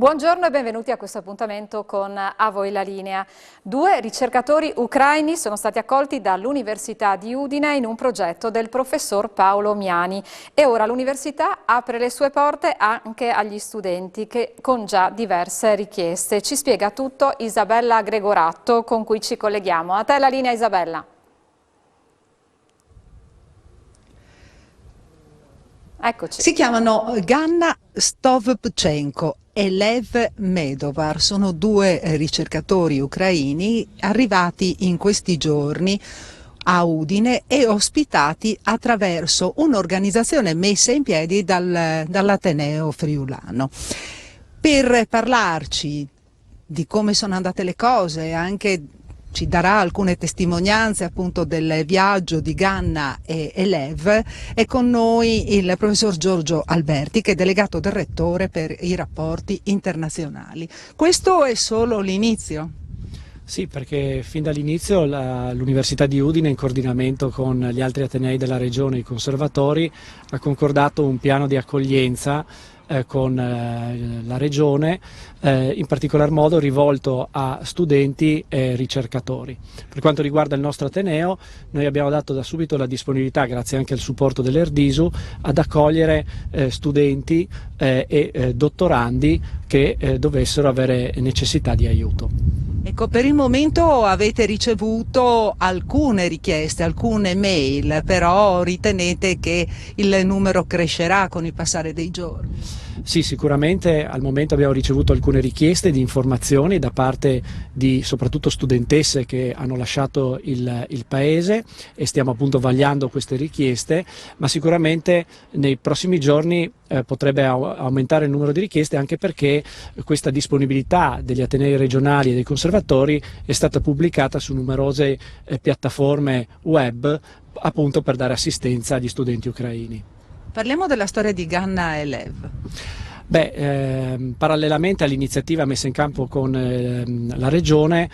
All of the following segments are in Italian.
Buongiorno e benvenuti a questo appuntamento con A Voi la Linea. 2 ricercatori ucraini sono stati accolti dall'Università di Udine in un progetto del professor Paolo Miani e ora l'Università apre le sue porte anche agli studenti con già diverse richieste. Ci spiega tutto Isabella Gregoratto, con cui ci colleghiamo. A te la linea, Isabella. Eccoci. Si chiamano Ganna Stovpchenko e Lev Medovar, sono 2 ricercatori ucraini arrivati in questi giorni a Udine e ospitati attraverso un'organizzazione messa in piedi dall'Ateneo Friulano. Per parlarci di come sono andate le cose, anche ci darà alcune testimonianze appunto del viaggio di Ganna e Lev, è con noi il professor Giorgio Alberti, che è delegato del Rettore per i rapporti internazionali. Questo è solo l'inizio? Sì, perché fin dall'inizio l'Università di Udine, in coordinamento con gli altri atenei della regione e i conservatori, ha concordato un piano di accoglienza con la regione, in particolar modo rivolto a studenti e ricercatori. Per quanto riguarda il nostro Ateneo, noi abbiamo dato da subito la disponibilità, grazie anche al supporto dell'Erdisu, ad accogliere studenti e dottorandi che dovessero avere necessità di aiuto. Ecco, per il momento avete ricevuto alcune richieste, alcune mail, però ritenete che il numero crescerà con il passare dei giorni? Sì, sicuramente al momento abbiamo ricevuto alcune richieste di informazioni da parte di soprattutto studentesse che hanno lasciato il paese e stiamo appunto vagliando queste richieste, ma sicuramente nei prossimi giorni potrebbe aumentare il numero di richieste, anche perché questa disponibilità degli atenei regionali e dei conservatori è stata pubblicata su numerose piattaforme web appunto per dare assistenza agli studenti ucraini. Parliamo della storia di Ganna e Lev. Parallelamente all'iniziativa messa in campo con la Regione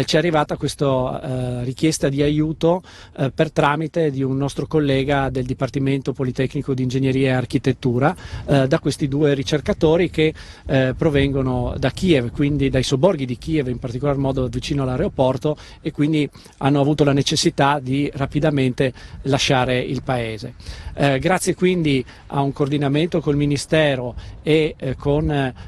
ci è arrivata questa richiesta di aiuto per tramite di un nostro collega del Dipartimento Politecnico di Ingegneria e Architettura, da questi 2 ricercatori che provengono da Kiev, quindi dai sobborghi di Kiev, in particolar modo vicino all'aeroporto, e quindi hanno avuto la necessità di rapidamente lasciare il paese. Grazie quindi a un coordinamento col Ministero e con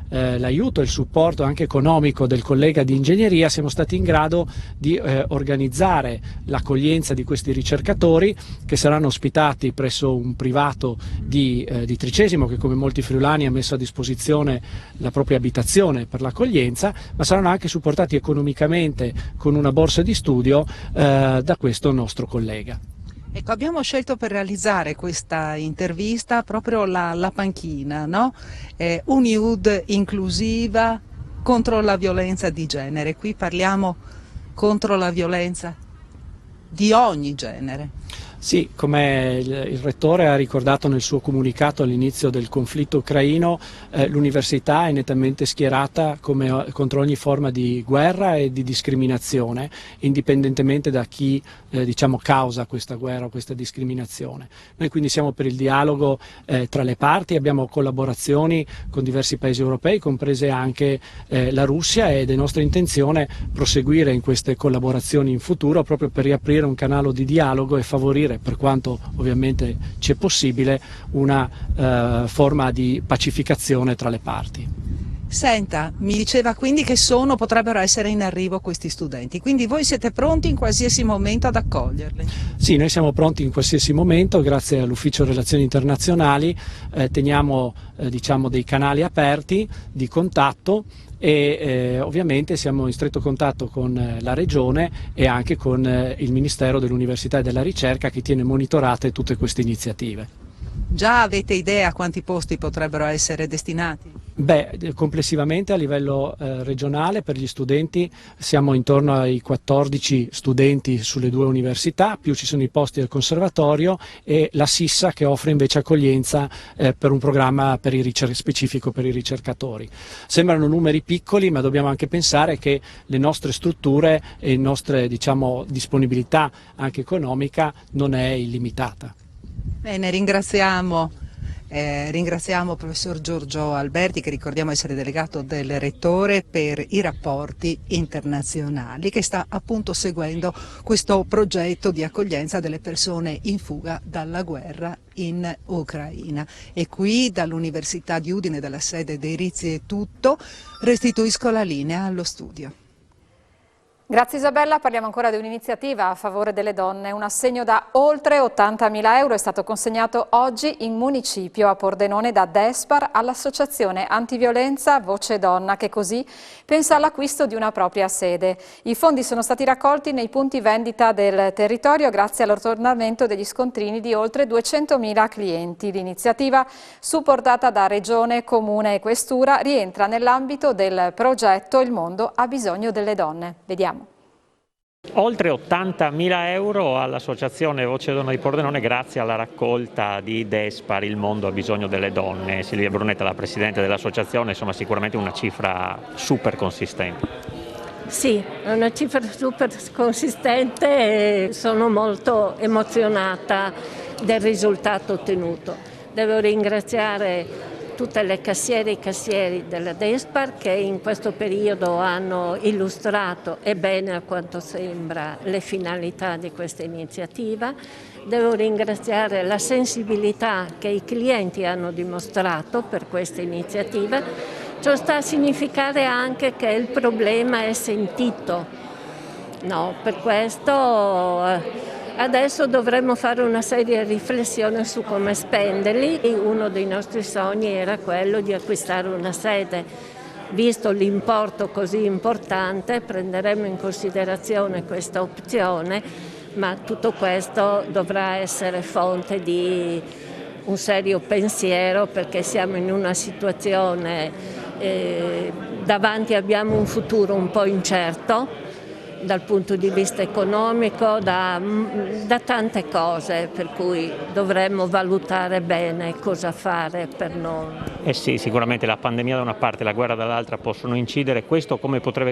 l'aiuto e il supporto anche economico del collega di ingegneria siamo stati in grado di organizzare l'accoglienza di questi ricercatori, che saranno ospitati presso un privato di Tricesimo, che come molti friulani ha messo a disposizione la propria abitazione per l'accoglienza, ma saranno anche supportati economicamente con una borsa di studio da questo nostro collega. Ecco, abbiamo scelto per realizzare questa intervista proprio la panchina, no? Uniud inclusiva contro la violenza di genere. Qui parliamo contro la violenza di ogni genere. Sì, come il Rettore ha ricordato nel suo comunicato all'inizio del conflitto ucraino, l'Università è nettamente schierata contro ogni forma di guerra e di discriminazione, indipendentemente da chi causa questa guerra o questa discriminazione. Noi quindi siamo per il dialogo tra le parti, abbiamo collaborazioni con diversi paesi europei, comprese anche la Russia, ed è nostra intenzione proseguire in queste collaborazioni in futuro proprio per riaprire un canale di dialogo e favorire, per quanto ovviamente ci è possibile, una forma di pacificazione tra le parti. Senta, mi diceva quindi che potrebbero essere in arrivo questi studenti, quindi voi siete pronti in qualsiasi momento ad accoglierli? Sì, noi siamo pronti in qualsiasi momento, grazie all'Ufficio Relazioni Internazionali teniamo dei canali aperti di contatto e ovviamente siamo in stretto contatto con la Regione e anche con il Ministero dell'Università e della Ricerca, che tiene monitorate tutte queste iniziative. Già avete idea quanti posti potrebbero essere destinati? Complessivamente a livello regionale per gli studenti siamo intorno ai 14 studenti sulle 2 università, più ci sono i posti del conservatorio e la SISSA, che offre invece accoglienza per un programma specifico per i ricercatori. Sembrano numeri piccoli, ma dobbiamo anche pensare che le nostre strutture e le nostre disponibilità anche economica non è illimitata. Bene, ringraziamo Ringraziamo il professor Giorgio Alberti, che ricordiamo essere delegato del Rettore per i rapporti internazionali, che sta appunto seguendo questo progetto di accoglienza delle persone in fuga dalla guerra in Ucraina. E qui dall'Università di Udine, dalla sede dei Rizzi, è tutto. Restituisco la linea allo studio. Grazie Isabella, parliamo ancora di un'iniziativa a favore delle donne. Un assegno da oltre 80.000 euro è stato consegnato oggi in municipio a Pordenone da Despar all'associazione antiviolenza Voce Donna, che così pensa all'acquisto di una propria sede. I fondi sono stati raccolti nei punti vendita del territorio grazie all'aggiornamento degli scontrini di oltre 200.000 clienti. L'iniziativa, supportata da Regione, Comune e Questura, rientra nell'ambito del progetto Il mondo ha bisogno delle donne. Vediamo. Oltre 80.000 euro all'associazione Voce Donna di Pordenone grazie alla raccolta di Despar, Il mondo ha bisogno delle donne. Silvia Brunetta, la presidente dell'associazione, insomma sicuramente una cifra super consistente. Sì, è una cifra super consistente e sono molto emozionata del risultato ottenuto. Devo ringraziare tutte le cassiere e i cassieri della Despar che in questo periodo hanno illustrato, e bene a quanto sembra, le finalità di questa iniziativa. Devo ringraziare la sensibilità che i clienti hanno dimostrato per questa iniziativa. Ciò sta a significare anche che il problema è sentito. No, per questo adesso dovremmo fare una seria riflessione su come spenderli. Uno dei nostri sogni era quello di acquistare una sede. Visto l'importo così importante, prenderemo in considerazione questa opzione, ma tutto questo dovrà essere fonte di un serio pensiero, perché siamo in una situazione, davanti abbiamo un futuro un po' incerto dal punto di vista economico, da tante cose, per cui dovremmo valutare bene cosa fare per non... Sì, sicuramente la pandemia da una parte e la guerra dall'altra possono incidere. Questo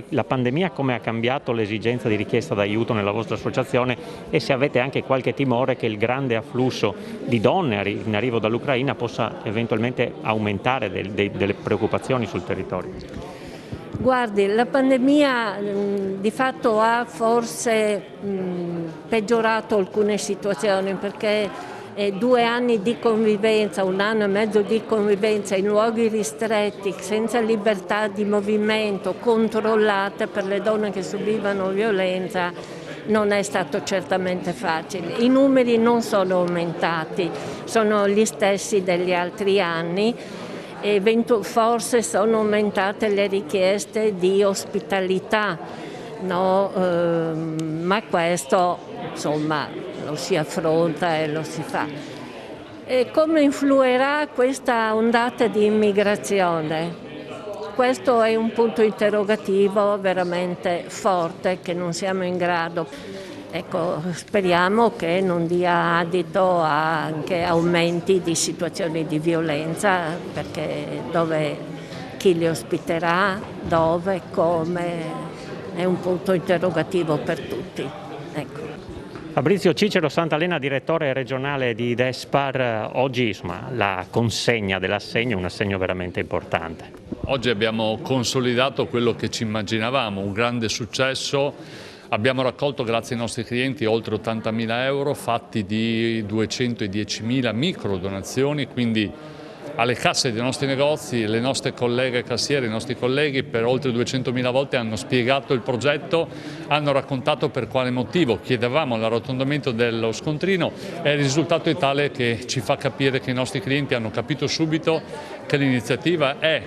la pandemia come ha cambiato l'esigenza di richiesta d'aiuto nella vostra associazione, e se avete anche qualche timore che il grande afflusso di donne in arrivo dall'Ucraina possa eventualmente aumentare delle preoccupazioni sul territorio. Guardi, la pandemia di fatto ha forse peggiorato alcune situazioni, perché 2 anni di convivenza, 1 anno e mezzo di convivenza in luoghi ristretti, senza libertà di movimento, controllate per le donne che subivano violenza, non è stato certamente facile. I numeri non sono aumentati, sono gli stessi degli altri anni. E forse sono aumentate le richieste di ospitalità, no? Ma questo insomma lo si affronta e lo si fa. E come influirà questa ondata di immigrazione? Questo è un punto interrogativo veramente forte che non siamo in grado. Ecco, speriamo che non dia adito a anche aumenti di situazioni di violenza, perché chi li ospiterà, dove, come, è un punto interrogativo per tutti. Ecco. Fabrizio Cicero Santalena, direttore regionale di Despar, oggi insomma, la consegna dell'assegno è un assegno veramente importante. Oggi abbiamo consolidato quello che ci immaginavamo, un grande successo. Abbiamo raccolto, grazie ai nostri clienti, oltre 80.000 euro fatti di 210.000 micro donazioni, quindi alle casse dei nostri negozi le nostre colleghe cassiere, i nostri colleghi per oltre 200.000 volte hanno spiegato il progetto, hanno raccontato per quale motivo chiedevamo l'arrotondamento dello scontrino, e il risultato è tale che ci fa capire che i nostri clienti hanno capito subito che l'iniziativa è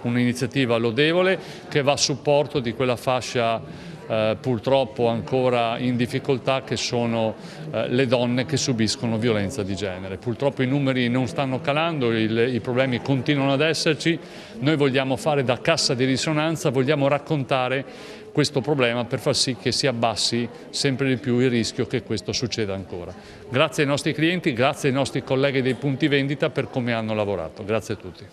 un'iniziativa lodevole, che va a supporto di quella fascia purtroppo ancora in difficoltà, che sono le donne che subiscono violenza di genere. Purtroppo i numeri non stanno calando, i problemi continuano ad esserci. Noi vogliamo fare da cassa di risonanza, vogliamo raccontare questo problema per far sì che si abbassi sempre di più il rischio che questo succeda ancora. Grazie ai nostri clienti, grazie ai nostri colleghi dei punti vendita per come hanno lavorato. Grazie a tutti.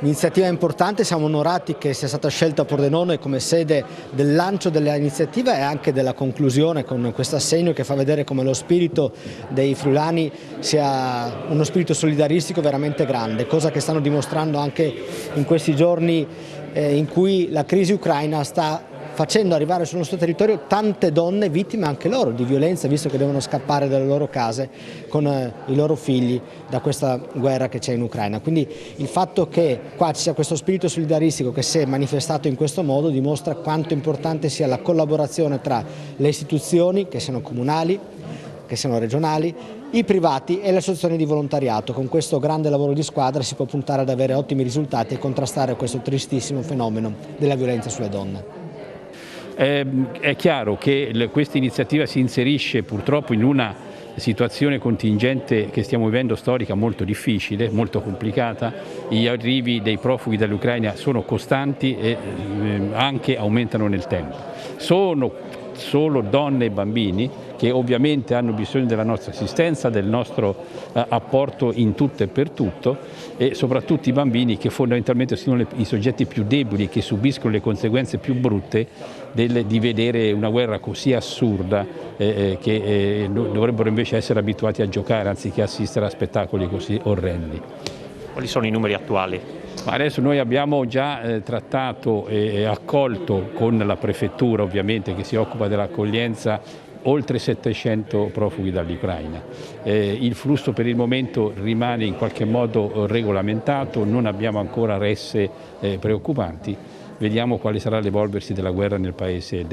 Un'iniziativa importante, siamo onorati che sia stata scelta Pordenone come sede del lancio dell'iniziativa e anche della conclusione con questo assegno che fa vedere come lo spirito dei friulani sia uno spirito solidaristico veramente grande, cosa che stanno dimostrando anche in questi giorni in cui la crisi ucraina sta facendo arrivare sul nostro territorio tante donne vittime anche loro di violenza, visto che devono scappare dalle loro case con i loro figli da questa guerra che c'è in Ucraina. Quindi il fatto che qua ci sia questo spirito solidaristico che si è manifestato in questo modo dimostra quanto importante sia la collaborazione tra le istituzioni, che siano comunali, che siano regionali, i privati e le associazioni di volontariato. Con questo grande lavoro di squadra si può puntare ad avere ottimi risultati e contrastare questo tristissimo fenomeno della violenza sulle donne. È chiaro che questa iniziativa si inserisce purtroppo in una situazione contingente che stiamo vivendo storica molto difficile, molto complicata. Gli arrivi dei profughi dall'Ucraina sono costanti e anche aumentano nel tempo. Sono solo donne e bambini che ovviamente hanno bisogno della nostra assistenza, del nostro apporto in tutto e per tutto, e soprattutto i bambini che fondamentalmente sono i soggetti più deboli e che subiscono le conseguenze più brutte di vedere una guerra così assurda che dovrebbero invece essere abituati a giocare anziché assistere a spettacoli così orrendi. Quali sono i numeri attuali? Adesso noi abbiamo già trattato e accolto con la prefettura, ovviamente, che si occupa dell'accoglienza, oltre 700 profughi dall'Ucraina. Il flusso per il momento rimane in qualche modo regolamentato, non abbiamo ancora resse preoccupanti. Vediamo quale sarà l'evolversi della guerra nel paese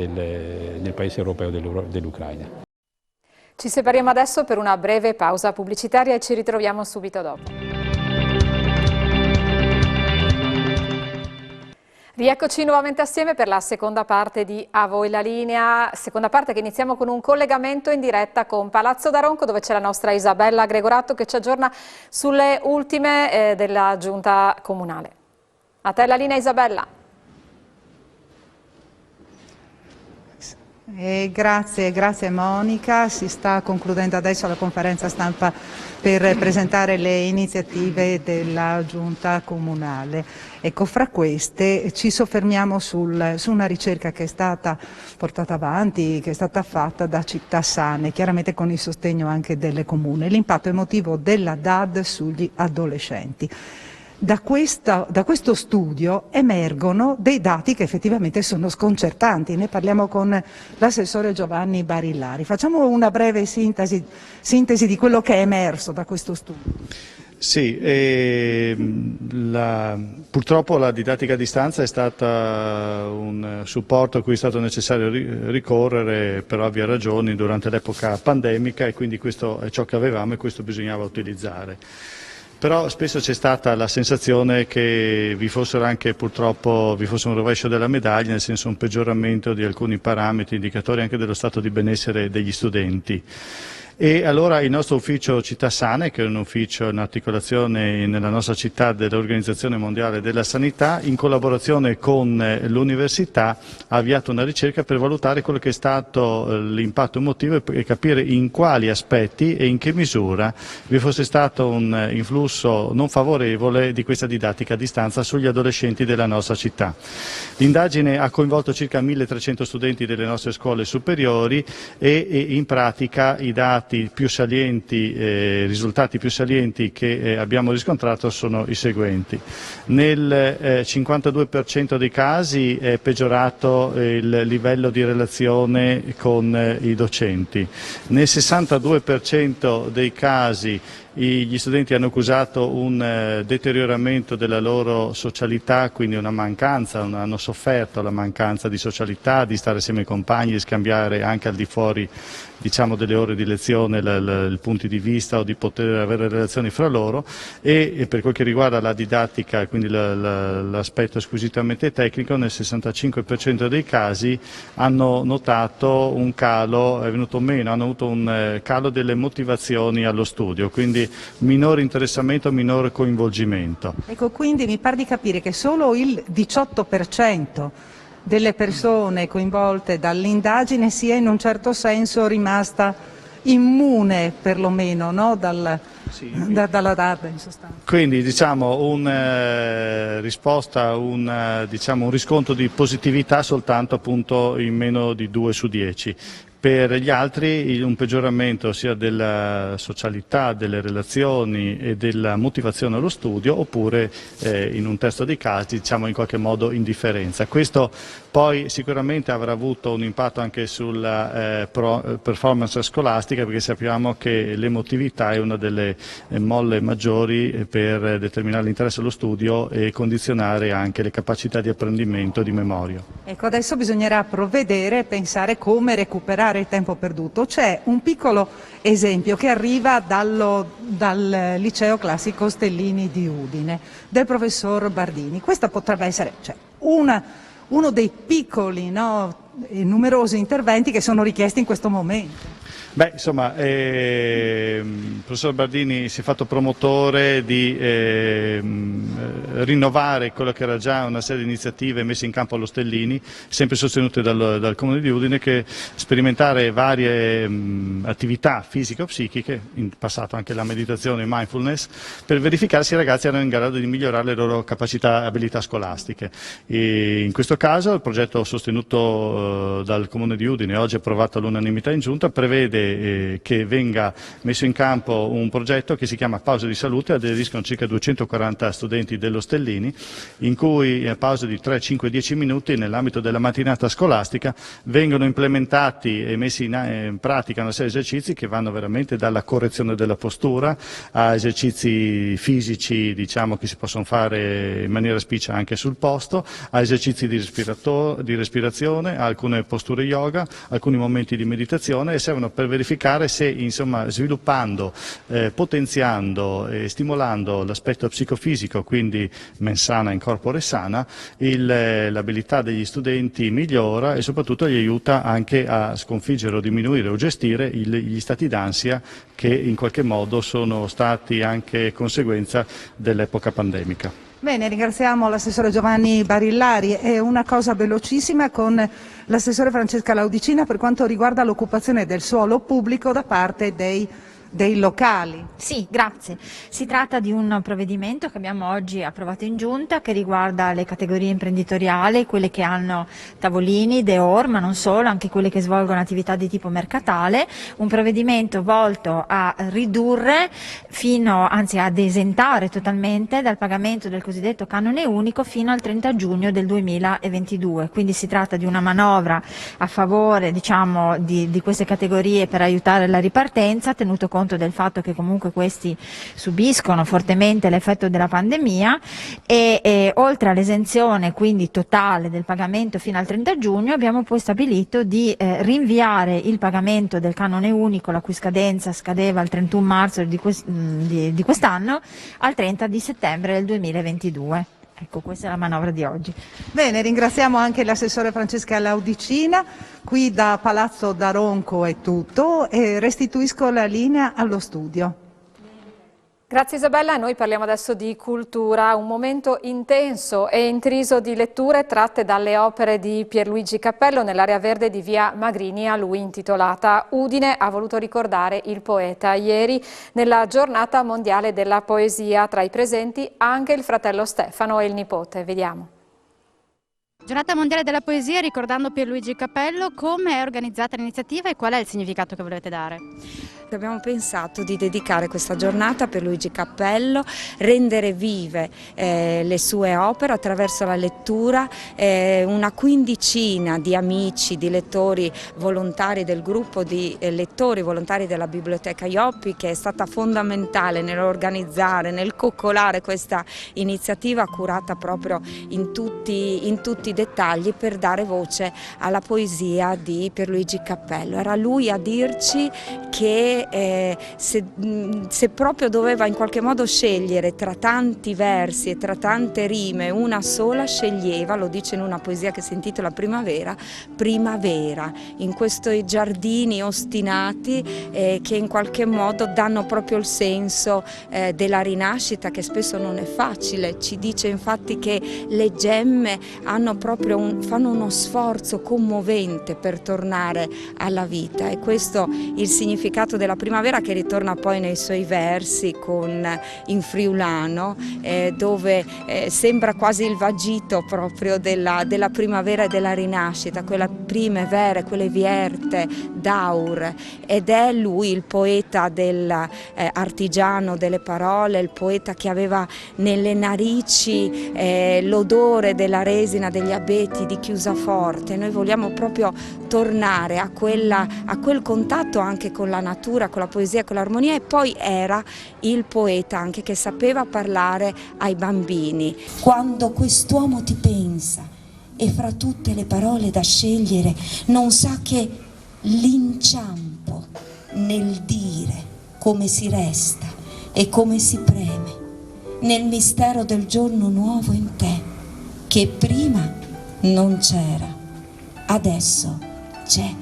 europeo dell'Ucraina. Ci separiamo adesso per una breve pausa pubblicitaria e ci ritroviamo subito dopo. Rieccoci nuovamente assieme per la seconda parte di A voi la linea, seconda parte che iniziamo con un collegamento in diretta con Palazzo d'Aronco, dove c'è la nostra Isabella Gregorato che ci aggiorna sulle ultime della giunta comunale. A te la linea, Isabella. Grazie Monica, si sta concludendo adesso la conferenza stampa per presentare le iniziative della giunta comunale. Ecco, fra queste ci soffermiamo su una ricerca che è stata portata avanti, che è stata fatta da Città Sane, chiaramente con il sostegno anche delle comuni, l'impatto emotivo della DAD sugli adolescenti. Da questo studio emergono dei dati che effettivamente sono sconcertanti, ne parliamo con l'assessore Giovanni Barillari. Facciamo una breve sintesi di quello che è emerso da questo studio. Sì, purtroppo la didattica a distanza è stata un supporto a cui è stato necessario ricorrere per ovvie ragioni durante l'epoca pandemica, e quindi questo è ciò che avevamo e questo bisognava utilizzare. Però spesso c'è stata la sensazione che vi fosse un rovescio della medaglia, nel senso un peggioramento di alcuni parametri, indicatori anche dello stato di benessere degli studenti. E allora il nostro ufficio Città Sane, che è un ufficio in articolazione nella nostra città dell'Organizzazione Mondiale della Sanità, in collaborazione con l'università ha avviato una ricerca per valutare quello che è stato l'impatto emotivo e capire in quali aspetti e in che misura vi fosse stato un influsso non favorevole di questa didattica a distanza sugli adolescenti della nostra città. L'indagine ha coinvolto circa 1300 studenti delle nostre scuole superiori e in pratica i dati più salienti, risultati più salienti che abbiamo riscontrato sono i seguenti. Nel 52% dei casi è peggiorato il livello di relazione con i docenti. Nel 62% dei casi gli studenti hanno accusato un deterioramento della loro socialità, quindi una mancanza, hanno sofferto la mancanza di socialità, di stare assieme ai compagni, di scambiare anche al di fuori, diciamo, delle ore di lezione i punti di vista o di poter avere relazioni fra loro, e per quel che riguarda la didattica, quindi l'aspetto squisitamente tecnico, nel 65% dei casi hanno notato un calo, è venuto meno, hanno avuto un calo delle motivazioni allo studio, quindi minore interessamento, minore coinvolgimento. Ecco, quindi mi pare di capire che solo il 18% delle persone coinvolte dall'indagine sia in un certo senso rimasta immune perlomeno, no? dalla DAD in sostanza. Quindi diciamo risposta, un riscontro di positività soltanto appunto in meno di 2 su 10. Per gli altri un peggioramento sia della socialità, delle relazioni e della motivazione allo studio, oppure in un terzo dei casi diciamo in qualche modo indifferenza. Questo poi sicuramente avrà avuto un impatto anche sulla performance scolastica, perché sappiamo che l'emotività è una delle molle maggiori per determinare l'interesse allo studio e condizionare anche le capacità di apprendimento e di memoria. Ecco, adesso bisognerà provvedere e pensare come recuperare il tempo perduto. C'è un piccolo esempio che arriva dal liceo classico Stellini di Udine, del professor Bardini. Questo potrebbe essere uno dei piccoli e numerosi interventi che sono richiesti in questo momento. Beh, insomma, il professor Bardini si è fatto promotore di rinnovare quello che era già una serie di iniziative messe in campo allo Stellini, sempre sostenute dal Comune di Udine, che sperimentare varie attività fisiche o psichiche, in passato anche la meditazione e mindfulness, per verificare se i ragazzi erano in grado di migliorare le loro capacità e abilità scolastiche. E in questo caso il progetto sostenuto dal Comune di Udine, oggi approvato all'unanimità in Giunta, prevede che venga messo in campo un progetto che si chiama Pause di Salute. Aderiscono circa 240 studenti dello Stellini, in cui a pause di 3, 5, 10 minuti nell'ambito della mattinata scolastica vengono implementati e messi in pratica una serie di esercizi che vanno veramente dalla correzione della postura a esercizi fisici, diciamo, che si possono fare in maniera spicciola anche sul posto, a esercizi di respirazione, a alcune posture yoga, alcuni momenti di meditazione, e servono per verificare se, insomma, sviluppando, potenziando e stimolando l'aspetto psicofisico, quindi mens sana in corpore sana, l'abilità degli studenti migliora e soprattutto gli aiuta anche a sconfiggere o diminuire o gestire gli stati d'ansia che in qualche modo sono stati anche conseguenza dell'epoca pandemica. Bene, ringraziamo l'assessore Giovanni Barillari. E una cosa velocissima con l'assessore Francesca Laudicina per quanto riguarda l'occupazione del suolo pubblico da parte dei locali. Sì, grazie. Si tratta di un provvedimento che abbiamo oggi approvato in Giunta, che riguarda le categorie imprenditoriali, quelle che hanno tavolini, dehors, ma non solo, anche quelle che svolgono attività di tipo mercatale. Un provvedimento volto a ridurre anzi ad esentare totalmente dal pagamento del cosiddetto canone unico fino al 30 giugno del 2022. Quindi si tratta di una manovra a favore, diciamo, di queste categorie per aiutare la ripartenza, tenuto conto del fatto che comunque questi subiscono fortemente l'effetto della pandemia e oltre all'esenzione quindi totale del pagamento fino al 30 giugno abbiamo poi stabilito di rinviare il pagamento del canone unico, la cui scadenza scadeva il 31 marzo di quest'anno, al 30 di settembre del 2022. Ecco, questa è la manovra di oggi. Bene, ringraziamo anche l'assessore Francesca Laudicina. Qui da Palazzo Daronco è tutto e restituisco la linea allo studio. Grazie Isabella, noi parliamo adesso di cultura, un momento intenso e intriso di letture tratte dalle opere di Pierluigi Cappello nell'area verde di via Magrini, a lui intitolata. Udine ha voluto ricordare il poeta. Ieri, nella giornata mondiale della poesia, tra i presenti anche il fratello Stefano e il nipote. Vediamo. Giornata mondiale della poesia, ricordando Pierluigi Cappello, come è organizzata l'iniziativa e qual è il significato che volete dare? Abbiamo pensato di dedicare questa giornata a Pierluigi Cappello, rendere vive le sue opere attraverso la lettura. Una quindicina di amici, di lettori volontari del gruppo di lettori volontari della Biblioteca Ioppi, che è stata fondamentale nell'organizzare, nel coccolare questa iniziativa curata proprio in tutti i dettagli per dare voce alla poesia di Pierluigi Cappello. Era lui a dirci che se proprio doveva in qualche modo scegliere tra tanti versi e tra tante rime una sola, sceglieva, lo dice in una poesia che si intitola Primavera, primavera, in questi giardini ostinati che in qualche modo danno proprio il senso della rinascita, che spesso non è facile. Ci dice infatti che le gemme hanno fanno uno sforzo commovente per tornare alla vita, e questo il significato della primavera, che ritorna poi nei suoi versi in friulano, dove sembra quasi il vagito proprio della primavera e della rinascita, quella prime vere, quelle vierte d'aur, ed è lui il poeta artigiano delle parole, il poeta che aveva nelle narici l'odore della resina degli abeti di Chiusaforte. Noi vogliamo proprio tornare a quel contatto anche con la natura, con la poesia, con l'armonia, e poi era il poeta anche che sapeva parlare ai bambini. Quando quest'uomo ti pensa e fra tutte le parole da scegliere non sa che l'inciampo nel dire come si resta e come si preme nel mistero del giorno nuovo in te, che prima non c'era, adesso c'è.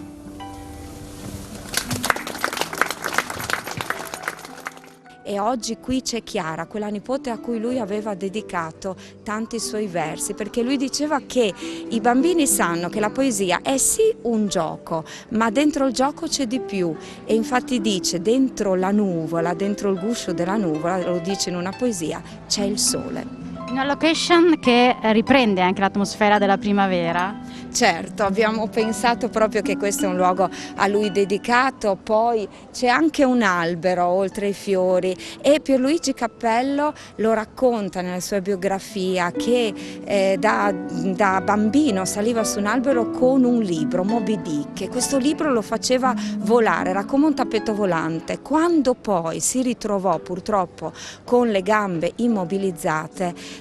E oggi qui c'è Chiara, quella nipote a cui lui aveva dedicato tanti suoi versi, perché lui diceva che i bambini sanno che la poesia è sì un gioco, ma dentro il gioco c'è di più, e infatti dice: dentro la nuvola, dentro il guscio della nuvola, lo dice in una poesia, c'è il sole. Una location che riprende anche l'atmosfera della primavera. Certo, abbiamo pensato proprio che questo è un luogo a lui dedicato, poi c'è anche un albero oltre ai fiori, e Pierluigi Cappello lo racconta nella sua biografia che da bambino saliva su un albero con un libro, Moby Dick, e questo libro lo faceva volare, era come un tappeto volante. Quando poi si ritrovò purtroppo con le gambe immobilizzate,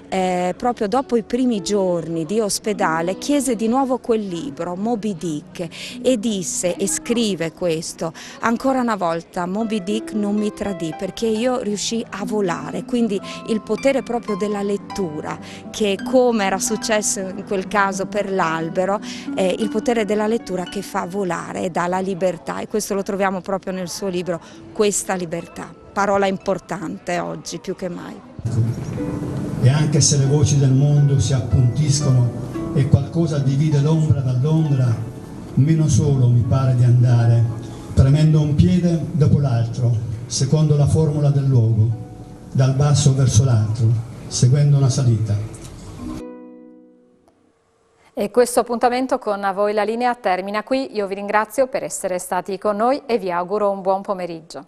proprio dopo i primi giorni di ospedale, chiese di nuovo quel libro, Moby Dick, e disse, e scrive questo: ancora una volta Moby Dick non mi tradì, perché io riuscii a volare. Quindi il potere proprio della lettura, che come era successo in quel caso per l'albero, il potere della lettura che fa volare e dà la libertà, e questo lo troviamo proprio nel suo libro, Questa libertà, parola importante oggi più che mai. E anche se le voci del mondo si appuntiscono e qualcosa divide l'ombra dall'ombra, meno solo mi pare di andare, premendo un piede dopo l'altro, secondo la formula del luogo, dal basso verso l'altro, seguendo una salita. E questo appuntamento con A Voi la Linea termina qui. Io vi ringrazio per essere stati con noi e vi auguro un buon pomeriggio.